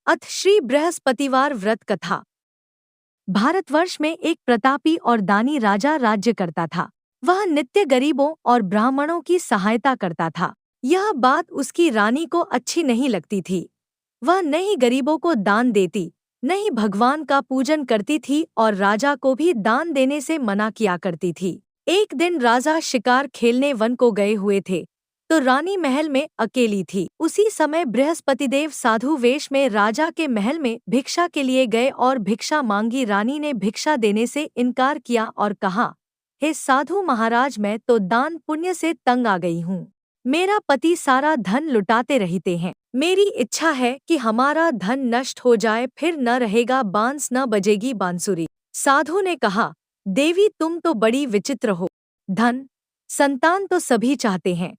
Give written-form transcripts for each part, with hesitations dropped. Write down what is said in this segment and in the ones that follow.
अथ श्री बृहस्पतिवार व्रत कथा। भारतवर्ष में एक प्रतापी और दानी राजा राज्य करता था। वह नित्य गरीबों और ब्राह्मणों की सहायता करता था। यह बात उसकी रानी को अच्छी नहीं लगती थी। वह न ही गरीबों को दान देती, न ही भगवान का पूजन करती थी और राजा को भी दान देने से मना किया करती थी। एक दिन राजा शिकार खेलने वन को गए हुए थे, तो रानी महल में अकेली थी। उसी समय बृहस्पतिदेव साधु वेश में राजा के महल में भिक्षा के लिए गए और भिक्षा मांगी। रानी ने भिक्षा देने से इनकार किया और कहा, हे साधु महाराज, मैं तो दान पुण्य से तंग आ गई हूँ। मेरा पति सारा धन लुटाते रहते हैं। मेरी इच्छा है कि हमारा धन नष्ट हो जाए, फिर न रहेगा बांस, न बजेगी बांसुरी। साधु ने कहा, देवी तुम तो बड़ी विचित्र हो। धन संतान तो सभी चाहते हैं,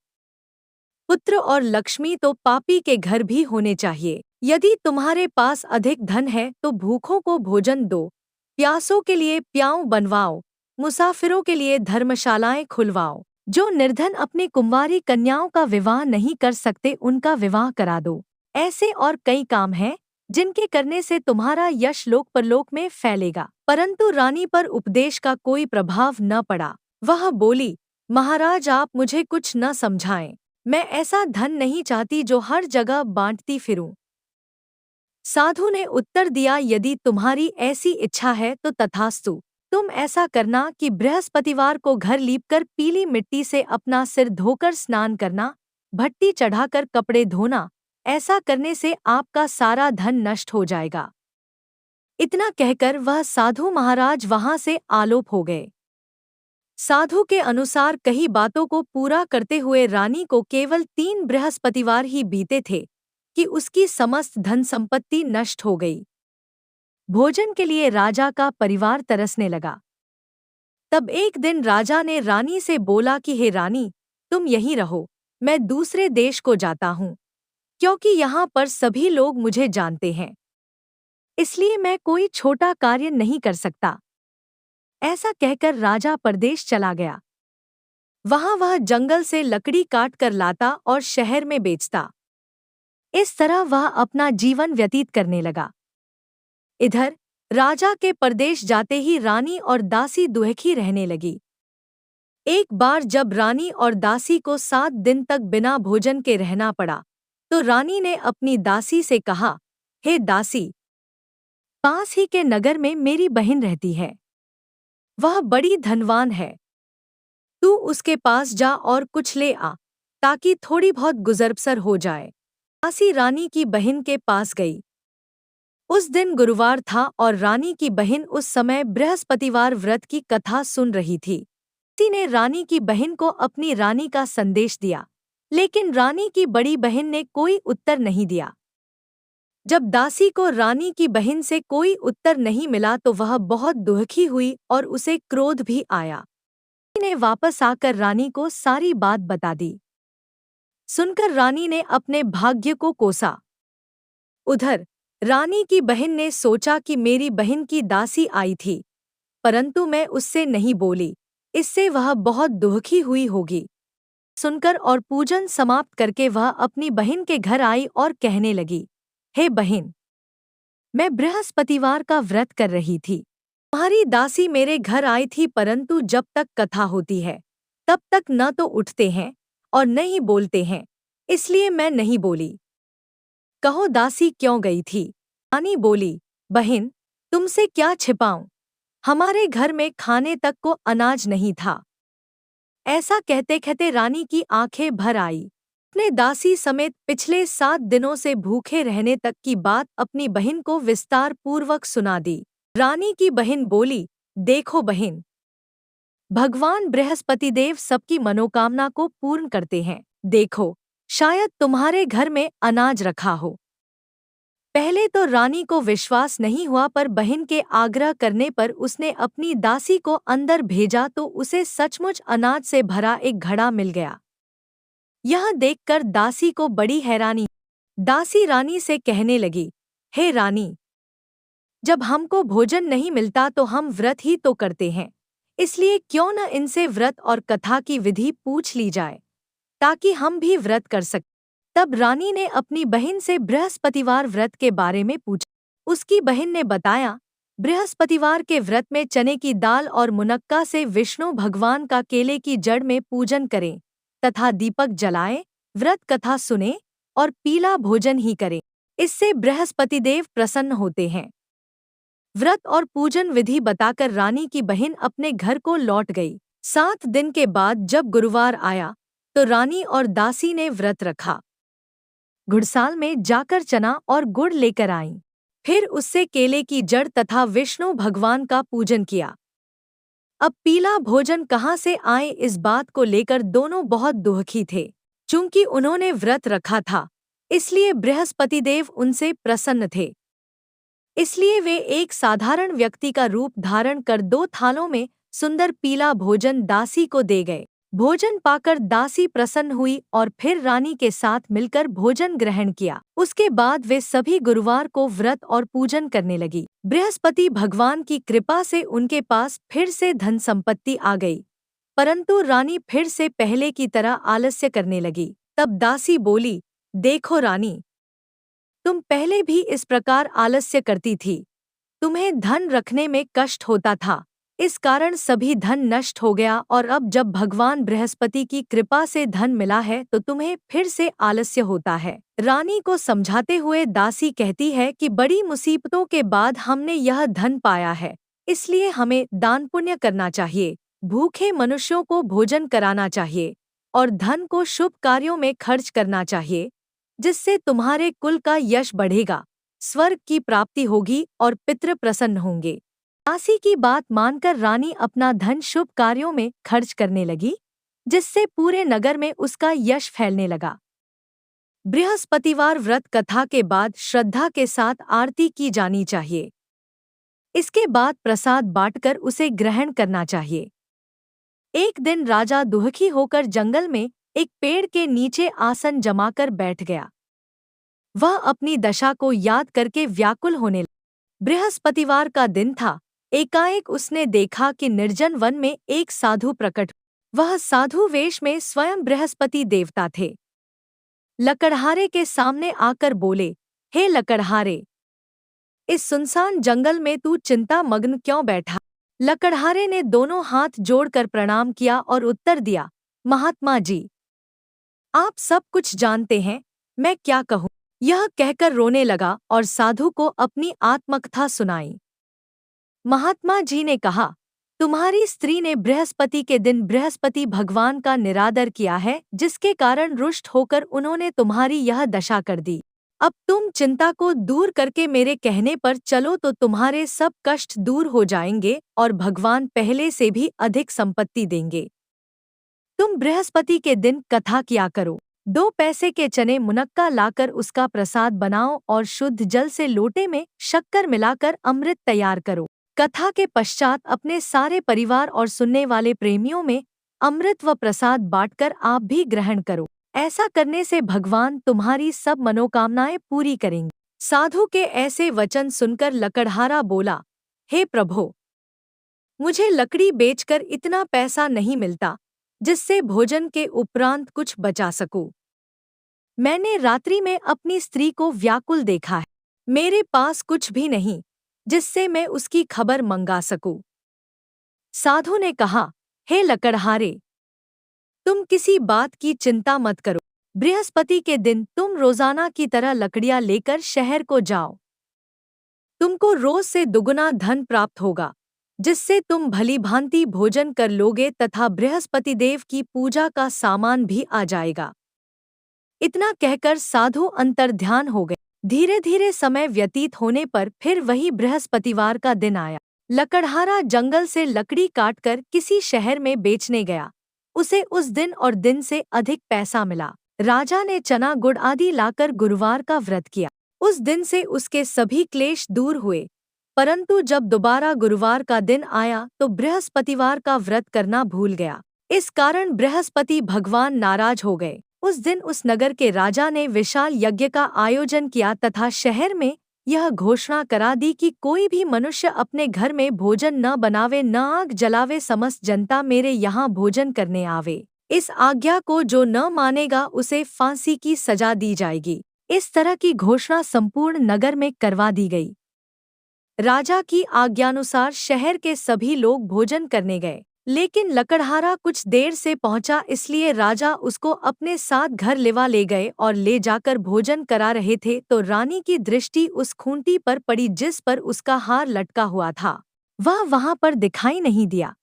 पुत्र और लक्ष्मी तो पापी के घर भी होने चाहिए। यदि तुम्हारे पास अधिक धन है तो भूखों को भोजन दो, प्यासों के लिए प्याऊ बनवाओ, मुसाफिरों के लिए धर्मशालाएं खुलवाओ। जो निर्धन अपनी कुंवारी कन्याओं का विवाह नहीं कर सकते, उनका विवाह करा दो। ऐसे और कई काम हैं जिनके करने से तुम्हारा यश लोक परलोक में फैलेगा। परंतु रानी पर उपदेश का कोई प्रभाव न पड़ा। वह बोली, महाराज आप मुझे कुछ न समझाएं। मैं ऐसा धन नहीं चाहती जो हर जगह बांटती फिरूं। साधु ने उत्तर दिया, यदि तुम्हारी ऐसी इच्छा है तो तथास्तु। तुम ऐसा करना कि बृहस्पतिवार को घर लीपकर पीली मिट्टी से अपना सिर धोकर स्नान करना, भट्टी चढ़ाकर कपड़े धोना। ऐसा करने से आपका सारा धन नष्ट हो जाएगा। इतना कहकर वह साधु महाराज वहां से आलोप हो गए। साधु के अनुसार कई बातों को पूरा करते हुए रानी को केवल 3 बृहस्पतिवार ही बीते थे कि उसकी समस्त धन संपत्ति नष्ट हो गई। भोजन के लिए राजा का परिवार तरसने लगा। तब एक दिन राजा ने रानी से बोला कि हे रानी, तुम यहीं रहो, मैं दूसरे देश को जाता हूँ, क्योंकि यहाँ पर सभी लोग मुझे जानते हैं, इसलिए मैं कोई छोटा कार्य नहीं कर सकता। ऐसा कहकर राजा परदेश चला गया। वहां वह जंगल से लकड़ी काट कर लाता और शहर में बेचता। इस तरह वह अपना जीवन व्यतीत करने लगा। इधर राजा के परदेश जाते ही रानी और दासी दुखी रहने लगी। एक बार जब रानी और दासी को 7 दिन तक बिना भोजन के रहना पड़ा, तो रानी ने अपनी दासी से कहा, हे दासी, पास ही के नगर में मेरी बहन रहती है। वह बड़ी धनवान है। तू उसके पास जा और कुछ ले आ, ताकि थोड़ी बहुत गुजर-बसर हो जाए। दासी रानी की बहन के पास गई। उस दिन गुरुवार था और रानी की बहन उस समय बृहस्पतिवार व्रत की कथा सुन रही थी। दासी ने रानी की बहन को अपनी रानी का संदेश दिया, लेकिन रानी की बड़ी बहन ने कोई उत्तर नहीं दिया। जब दासी को रानी की बहन से कोई उत्तर नहीं मिला तो वह बहुत दुखी हुई और उसे क्रोध भी आया। ने वापस आकर रानी को सारी बात बता दी। सुनकर रानी ने अपने भाग्य को कोसा। उधर रानी की बहन ने सोचा कि मेरी बहन की दासी आई थी, परंतु मैं उससे नहीं बोली, इससे वह बहुत दुखी हुई होगी। सुनकर और पूजन समाप्त करके वह अपनी बहन के घर आई और कहने लगी, हे बहन, मैं बृहस्पतिवार का व्रत कर रही थी। तुम्हारी दासी मेरे घर आई थी, परंतु जब तक कथा होती है तब तक न तो उठते हैं और न ही बोलते हैं, इसलिए मैं नहीं बोली। कहो दासी क्यों गई थी? रानी बोली, बहन, तुमसे क्या छिपाऊं, हमारे घर में खाने तक को अनाज नहीं था। ऐसा कहते कहते रानी की आंखें भर आई। अपने दासी समेत पिछले 7 दिनों से भूखे रहने तक की बात अपनी बहन को विस्तार पूर्वक सुना दी। रानी की बहन बोली, देखो बहन, भगवान बृहस्पतिदेव सबकी मनोकामना को पूर्ण करते हैं। देखो, शायद तुम्हारे घर में अनाज रखा हो। पहले तो रानी को विश्वास नहीं हुआ, पर बहन के आग्रह करने पर उसने अपनी दासी को अंदर भेजा तो उसे सचमुच अनाज से भरा एक घड़ा मिल गया। यह देखकर दासी को बड़ी हैरानी। दासी रानी से कहने लगी, हे रानी, जब हमको भोजन नहीं मिलता तो हम व्रत ही तो करते हैं, इसलिए क्यों न इनसे व्रत और कथा की विधि पूछ ली जाए, ताकि हम भी व्रत कर सकें। तब रानी ने अपनी बहन से बृहस्पतिवार व्रत के बारे में पूछा। उसकी बहन ने बताया, बृहस्पतिवार के व्रत में चने की दाल और मुनक्का से विष्णु भगवान का केले की जड़ में पूजन करें तथा दीपक जलाएं, व्रत कथा सुने और पीला भोजन ही करें। इससे बृहस्पति देव प्रसन्न होते हैं। व्रत और पूजन विधि बताकर रानी की बहन अपने घर को लौट गई। 7 दिन के बाद जब गुरुवार आया तो रानी और दासी ने व्रत रखा। घुड़साल में जाकर चना और गुड़ लेकर आईं। फिर उससे केले की जड़ तथा विष्णु भगवान का पूजन किया। अब पीला भोजन कहाँ से आए, इस बात को लेकर दोनों बहुत दुखी थे। चूंकि उन्होंने व्रत रखा था, इसलिए बृहस्पति देव उनसे प्रसन्न थे। इसलिए वे एक साधारण व्यक्ति का रूप धारण कर 2 थालों में सुंदर पीला भोजन दासी को दे गए। भोजन पाकर दासी प्रसन्न हुई और फिर रानी के साथ मिलकर भोजन ग्रहण किया। उसके बाद वे सभी गुरुवार को व्रत और पूजन करने लगी। बृहस्पति भगवान की कृपा से उनके पास फिर से धन संपत्ति आ गई, परंतु रानी फिर से पहले की तरह आलस्य करने लगी। तब दासी बोली, देखो रानी, तुम पहले भी इस प्रकार आलस्य करती थी। तुम्हें धन रखने में कष्ट होता था, इस कारण सभी धन नष्ट हो गया, और अब जब भगवान बृहस्पति की कृपा से धन मिला है तो तुम्हें फिर से आलस्य होता है। रानी को समझाते हुए दासी कहती है कि बड़ी मुसीबतों के बाद हमने यह धन पाया है, इसलिए हमें दान पुण्य करना चाहिए, भूखे मनुष्यों को भोजन कराना चाहिए और धन को शुभ कार्यों में खर्च करना चाहिए, जिससे तुम्हारे कुल का यश बढ़ेगा, स्वर्ग की प्राप्ति होगी और पितृ प्रसन्न होंगे। दासी की बात मानकर रानी अपना धन शुभ कार्यों में खर्च करने लगी, जिससे पूरे नगर में उसका यश फैलने लगा। बृहस्पतिवार व्रत कथा के बाद श्रद्धा के साथ आरती की जानी चाहिए। इसके बाद प्रसाद बांटकर उसे ग्रहण करना चाहिए। एक दिन राजा दुखी होकर जंगल में एक पेड़ के नीचे आसन जमाकर बैठ गया। वह अपनी दशा को याद करके व्याकुल होने लगा। बृहस्पतिवार का दिन था। एकाएक उसने देखा कि निर्जन वन में एक साधु प्रकट। वह साधु वेश में स्वयं बृहस्पति देवता थे। लकड़हारे के सामने आकर बोले, हे लकड़हारे, इस सुनसान जंगल में तू चिंता मग्न क्यों बैठा? लकड़हारे ने दोनों हाथ जोड़कर प्रणाम किया और उत्तर दिया, महात्मा जी, आप सब कुछ जानते हैं, मैं क्या कहूँ? यह कहकर रोने लगा और साधु को अपनी आत्मकथा सुनाई। महात्मा जी ने कहा, तुम्हारी स्त्री ने बृहस्पति के दिन बृहस्पति भगवान का निरादर किया है, जिसके कारण रुष्ट होकर उन्होंने तुम्हारी यह दशा कर दी। अब तुम चिंता को दूर करके मेरे कहने पर चलो तो तुम्हारे सब कष्ट दूर हो जाएंगे और भगवान पहले से भी अधिक संपत्ति देंगे। तुम बृहस्पति के दिन कथा किया करो। 2 पैसे के चने मुनक्का लाकर उसका प्रसाद बनाओ और शुद्ध जल से लोटे में शक्कर मिलाकर अमृत तैयार करो। कथा के पश्चात अपने सारे परिवार और सुनने वाले प्रेमियों में अमृत व प्रसाद बांटकर आप भी ग्रहण करो। ऐसा करने से भगवान तुम्हारी सब मनोकामनाएं पूरी करेंगे। साधु के ऐसे वचन सुनकर लकड़हारा बोला, हे प्रभो, मुझे लकड़ी बेचकर इतना पैसा नहीं मिलता जिससे भोजन के उपरांत कुछ बचा सकूं। मैंने रात्रि में अपनी स्त्री को व्याकुल देखा है। मेरे पास कुछ भी नहीं जिससे मैं उसकी खबर मंगा सकूं। साधु ने कहा, हे लकड़हारे, तुम किसी बात की चिंता मत करो। बृहस्पति के दिन तुम रोजाना की तरह लकड़ियां लेकर शहर को जाओ। तुमको रोज से दुगुना धन प्राप्त होगा, जिससे तुम भली भांति भोजन कर लोगे तथा बृहस्पति देव की पूजा का सामान भी आ जाएगा। इतना कहकर साधु अंतर्ध्यान हो गए। धीरे धीरे समय व्यतीत होने पर फिर वही बृहस्पतिवार का दिन आया। लकड़हारा जंगल से लकड़ी काटकर किसी शहर में बेचने गया। उसे उस दिन और दिन से अधिक पैसा मिला। राजा ने चना गुड़ आदि लाकर गुरुवार का व्रत किया। उस दिन से उसके सभी क्लेश दूर हुए, परंतु जब दोबारा गुरुवार का दिन आया तो बृहस्पतिवार का व्रत करना भूल गया। इस कारण बृहस्पति भगवान नाराज हो गए। उस दिन उस नगर के राजा ने विशाल यज्ञ का आयोजन किया तथा शहर में यह घोषणा करा दी कि कोई भी मनुष्य अपने घर में भोजन न बनावे, न आग जलावे, समस्त जनता मेरे यहाँ भोजन करने आवे। इस आज्ञा को जो न मानेगा उसे फांसी की सजा दी जाएगी। इस तरह की घोषणा संपूर्ण नगर में करवा दी गई। राजा की आज्ञानुसार शहर के सभी लोग भोजन करने गए, लेकिन लकड़हारा कुछ देर से पहुंचा, इसलिए राजा उसको अपने साथ घर ले गए और ले जाकर भोजन करा रहे थे तो रानी की दृष्टि उस खूंटी पर पड़ी जिस पर उसका हार लटका हुआ था। वह वहां पर दिखाई नहीं दिया।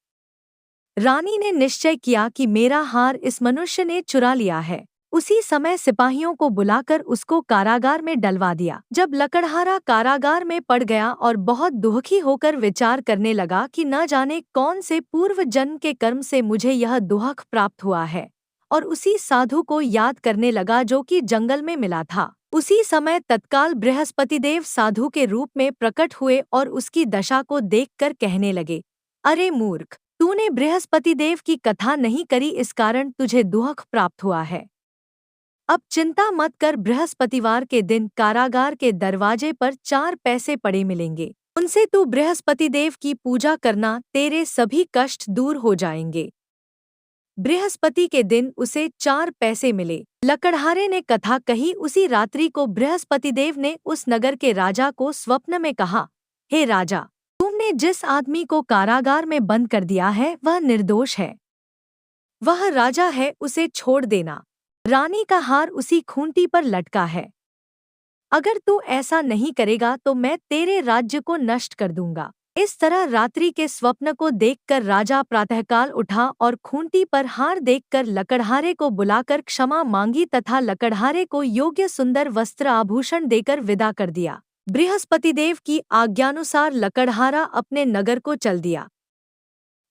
रानी ने निश्चय किया कि मेरा हार इस मनुष्य ने चुरा लिया है। उसी समय सिपाहियों को बुलाकर उसको कारागार में डलवा दिया। जब लकड़हारा कारागार में पड़ गया और बहुत दुखी होकर विचार करने लगा कि न जाने कौन से पूर्व जन्म के कर्म से मुझे यह दुख प्राप्त हुआ है, और उसी साधु को याद करने लगा जो कि जंगल में मिला था। उसी समय तत्काल बृहस्पतिदेव साधु के रूप में प्रकट हुए और उसकी दशा को देखकर कहने लगे, अरे मूर्ख, तूने बृहस्पतिदेव की कथा नहीं करी, इस कारण तुझे दुख प्राप्त हुआ है। अब चिंता मत कर, बृहस्पतिवार के दिन कारागार के दरवाजे पर 4 पैसे पड़े मिलेंगे। उनसे तू बृहस्पतिदेव की पूजा करना, तेरे सभी कष्ट दूर हो जाएंगे। बृहस्पति के दिन उसे 4 पैसे मिले। लकड़हारे ने कथा कही। उसी रात्रि को बृहस्पतिदेव ने उस नगर के राजा को स्वप्न में कहा, हे राजा, तुमने जिस आदमी को कारागार में बंद कर दिया है वह निर्दोष है। वह राजा है, उसे छोड़ देना। रानी का हार उसी खूंटी पर लटका है। अगर तू ऐसा नहीं करेगा तो मैं तेरे राज्य को नष्ट कर दूंगा। इस तरह रात्रि के स्वप्न को देखकर राजा प्रातःकाल उठा और खूंटी पर हार देखकर लकड़हारे को बुलाकर क्षमा मांगी तथा लकड़हारे को योग्य सुंदर वस्त्र आभूषण देकर विदा कर दिया। बृहस्पतिदेव की आज्ञानुसार लकड़हारा अपने नगर को चल दिया।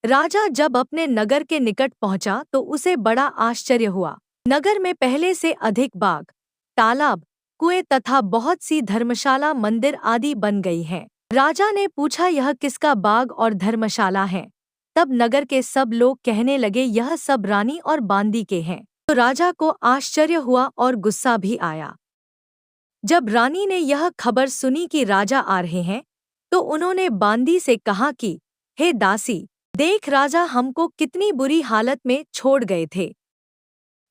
राजा जब अपने नगर के निकट पहुंचा तो उसे बड़ा आश्चर्य हुआ। नगर में पहले से अधिक बाग, तालाब, कुएं तथा बहुत सी धर्मशाला, मंदिर आदि बन गई हैं। राजा ने पूछा, यह किसका बाग और धर्मशाला है? तब नगर के सब लोग कहने लगे, यह सब रानी और बांदी के हैं। तो राजा को आश्चर्य हुआ और गुस्सा भी आया। जब रानी ने यह खबर सुनी कि राजा आ रहे हैं, तो उन्होंने बांदी से कहा कि हे दासी, देख राजा हमको कितनी बुरी हालत में छोड़ गए थे।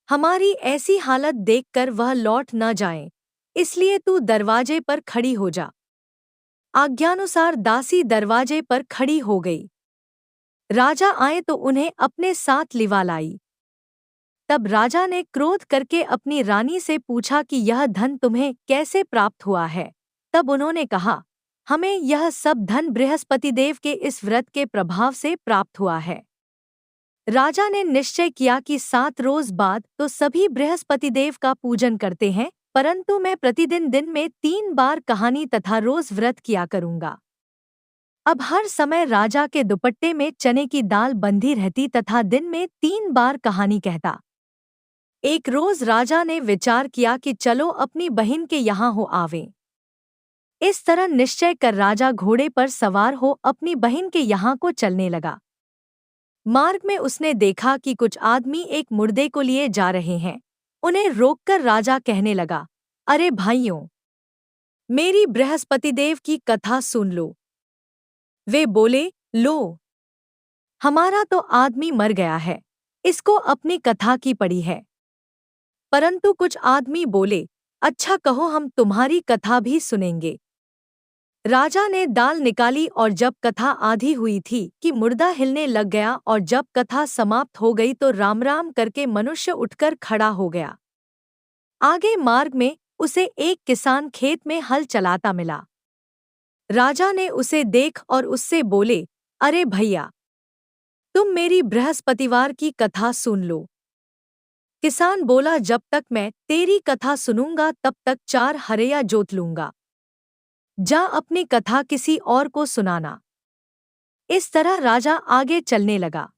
हमारी ऐसी हालत देखकर वह लौट न जाएं, इसलिए तू दरवाजे पर खड़ी हो जा। आज्ञानुसार दासी दरवाजे पर खड़ी हो गई। राजा आए तो उन्हें अपने साथ लिवा लाई। तब राजा ने क्रोध करके अपनी रानी से पूछा कि यह धन तुम्हें कैसे प्राप्त हुआ है? तब उन्होंने कहा, हमें यह सब धन बृहस्पतिदेव के इस व्रत के प्रभाव से प्राप्त हुआ है। राजा ने निश्चय किया कि 7 रोज बाद तो सभी बृहस्पतिदेव का पूजन करते हैं, परंतु मैं प्रतिदिन दिन में 3 बार कहानी तथा रोज व्रत किया करूंगा। अब हर समय राजा के दुपट्टे में चने की दाल बंधी रहती तथा दिन में 3 बार कहानी कहता। एक रोज राजा ने विचार किया कि चलो अपनी बहन के यहाँ हो आवें। इस तरह निश्चय कर राजा घोड़े पर सवार हो अपनी बहन के यहाँ को चलने लगा। मार्ग में उसने देखा कि कुछ आदमी एक मुर्दे को लिए जा रहे हैं। उन्हें रोककर राजा कहने लगा, अरे भाइयों, मेरी बृहस्पतिदेव की कथा सुन लो। वे बोले, लो, हमारा तो आदमी मर गया है, इसको अपनी कथा की पड़ी है। परंतु कुछ आदमी बोले, अच्छा कहो, हम तुम्हारी कथा भी सुनेंगे। राजा ने दाल निकाली और जब कथा आधी हुई थी कि मुर्दा हिलने लग गया, और जब कथा समाप्त हो गई तो राम राम करके मनुष्य उठकर खड़ा हो गया। आगे मार्ग में उसे एक किसान खेत में हल चलाता मिला। राजा ने उसे देख और उससे बोले, अरे भैया, तुम मेरी बृहस्पतिवार की कथा सुन लो। किसान बोला, जब तक मैं तेरी कथा सुनूंगा तब तक 4 हरैया जोत लूंगा। जा अपनी कथा किसी और को सुनाना। इस तरह राजा आगे चलने लगा।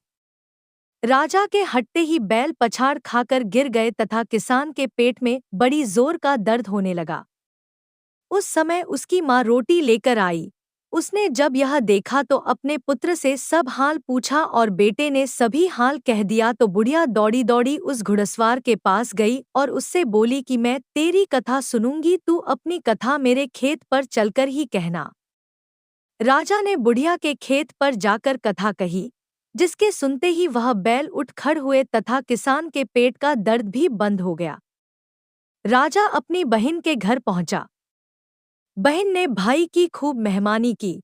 राजा के हटते ही बैल पछाड़ खाकर गिर गए तथा किसान के पेट में बड़ी जोर का दर्द होने लगा। उस समय उसकी माँ रोटी लेकर आई। उसने जब यह देखा तो अपने पुत्र से सब हाल पूछा और बेटे ने सभी हाल कह दिया तो बुढ़िया दौड़ी दौड़ी उस घुड़सवार के पास गई और उससे बोली कि मैं तेरी कथा सुनूंगी, तू अपनी कथा मेरे खेत पर चलकर ही कहना। राजा ने बुढ़िया के खेत पर जाकर कथा कही। जिसके सुनते ही वह बैल उठ खड़ हुए तथा किसान के पेट का दर्द भी बंद हो गया। राजा अपनी बहन के घर पहुंचा। बहन ने भाई की खूब मेहमानी की।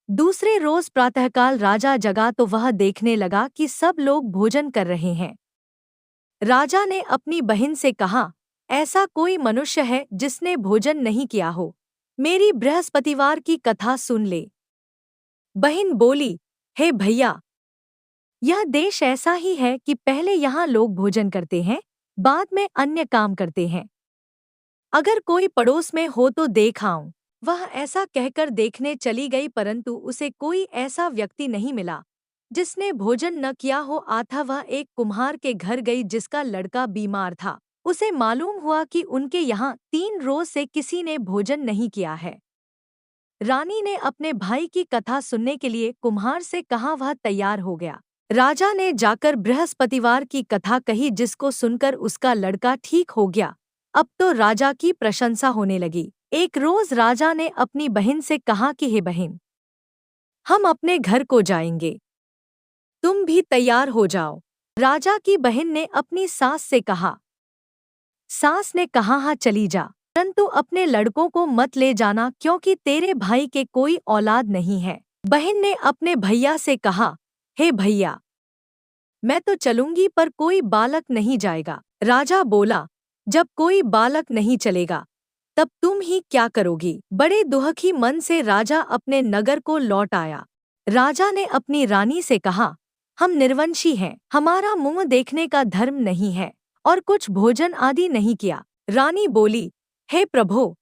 दूसरे रोज प्रातःकाल राजा जगा तो वह देखने लगा कि सब लोग भोजन कर रहे हैं। राजा ने अपनी बहन से कहा, ऐसा कोई मनुष्य है जिसने भोजन नहीं किया हो, मेरी बृहस्पतिवार की कथा सुन ले। बहन बोली, हे भैया, यह देश ऐसा ही है कि पहले यहाँ लोग भोजन करते हैं, बाद में अन्य काम करते हैं। अगर कोई पड़ोस में हो तो देख आऊं। वह ऐसा कहकर देखने चली गई, परंतु उसे कोई ऐसा व्यक्ति नहीं मिला जिसने भोजन न किया हो। अतः वह एक कुम्हार के घर गई जिसका लड़का बीमार था। उसे मालूम हुआ कि उनके यहाँ 3 रोज से किसी ने भोजन नहीं किया है। रानी ने अपने भाई की कथा सुनने के लिए कुम्हार से कहा, वह तैयार हो गया। राजा ने जाकर बृहस्पतिवार की कथा कही, जिसको सुनकर उसका लड़का ठीक हो गया। अब तो राजा की प्रशंसा होने लगी। एक रोज राजा ने अपनी बहन से कहा कि हे बहन, हम अपने घर को जाएंगे, तुम भी तैयार हो जाओ। राजा की बहन ने अपनी सास से कहा। सास ने कहा, हाँ चली जा, परंतु अपने लड़कों को मत ले जाना, क्योंकि तेरे भाई के कोई औलाद नहीं है। बहन ने अपने भैया से कहा, हे भैया, मैं तो चलूंगी पर कोई बालक नहीं जाएगा। राजा बोला, जब कोई बालक नहीं चलेगा तब तुम ही क्या करोगी। बड़े दुखी मन से राजा अपने नगर को लौट आया। राजा ने अपनी रानी से कहा, हम निर्वंशी हैं, हमारा मुंह देखने का धर्म नहीं है और कुछ भोजन आदि नहीं किया। रानी बोली, हे प्रभो,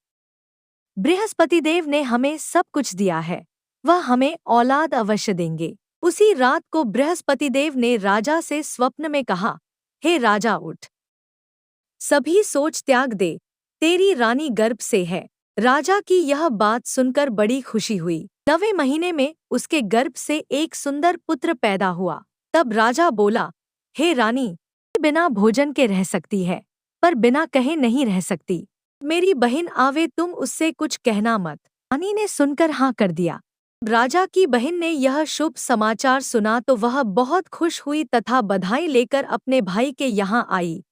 बृहस्पतिदेव ने हमें सब कुछ दिया है, वह हमें औलाद अवश्य देंगे। उसी रात को बृहस्पतिदेव ने राजा से स्वप्न में कहा, हे राजा उठ, सभी सोच त्याग दे, तेरी रानी गर्भ से है। राजा की यह बात सुनकर बड़ी खुशी हुई। 9वें महीने में उसके गर्भ से एक सुंदर पुत्र पैदा हुआ। तब राजा बोला, हे रानी, बिना भोजन के रह सकती है, पर बिना कहे नहीं रह सकती। मेरी बहन आवे, तुम उससे कुछ कहना मत। रानी ने सुनकर हाँ कर दिया। राजा की बहन ने यह शुभ समाचार सुना तो वह बहुत खुश हुई तथा बधाई लेकर अपने भाई के यहाँ आई।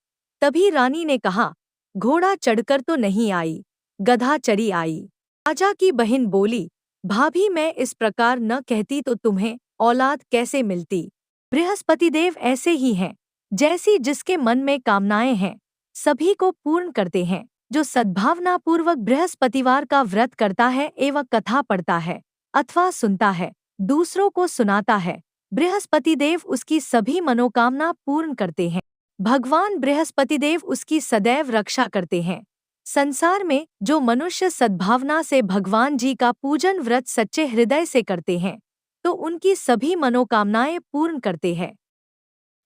तभी रानी ने कहा, घोड़ा चढ़कर तो नहीं आई, गधा चढ़ी आई। राजा की बहन बोली, भाभी, मैं इस प्रकार न कहती तो तुम्हें औलाद कैसे मिलती। बृहस्पतिदेव ऐसे ही हैं, जैसी जिसके मन में कामनाएं हैं सभी को पूर्ण करते हैं। जो सद्भावना पूर्वक बृहस्पतिवार का व्रत करता है एवं कथा पढ़ता है अथवा सुनता है, दूसरों को सुनाता है, बृहस्पतिदेव उसकी सभी मनोकामना पूर्ण करते हैं। भगवान बृहस्पतिदेव उसकी सदैव रक्षा करते हैं। संसार में जो मनुष्य सद्भावना से भगवान जी का पूजन व्रत सच्चे हृदय से करते हैं तो उनकी सभी मनोकामनाएं पूर्ण करते हैं।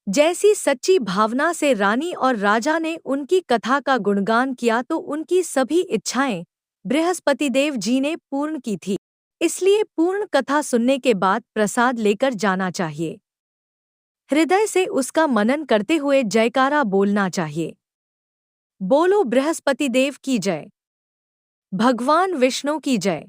जैसी सच्ची भावना से रानी और राजा ने उनकी कथा का गुणगान किया तो उनकी सभी इच्छाएं बृहस्पतिदेव जी ने पूर्ण की थी। इसलिए पूर्ण कथा सुनने के बाद प्रसाद लेकर जाना चाहिए। हृदय से उसका मनन करते हुए जयकारा बोलना चाहिए। बोलो बृहस्पतिदेव की जय, भगवान विष्णु की जय।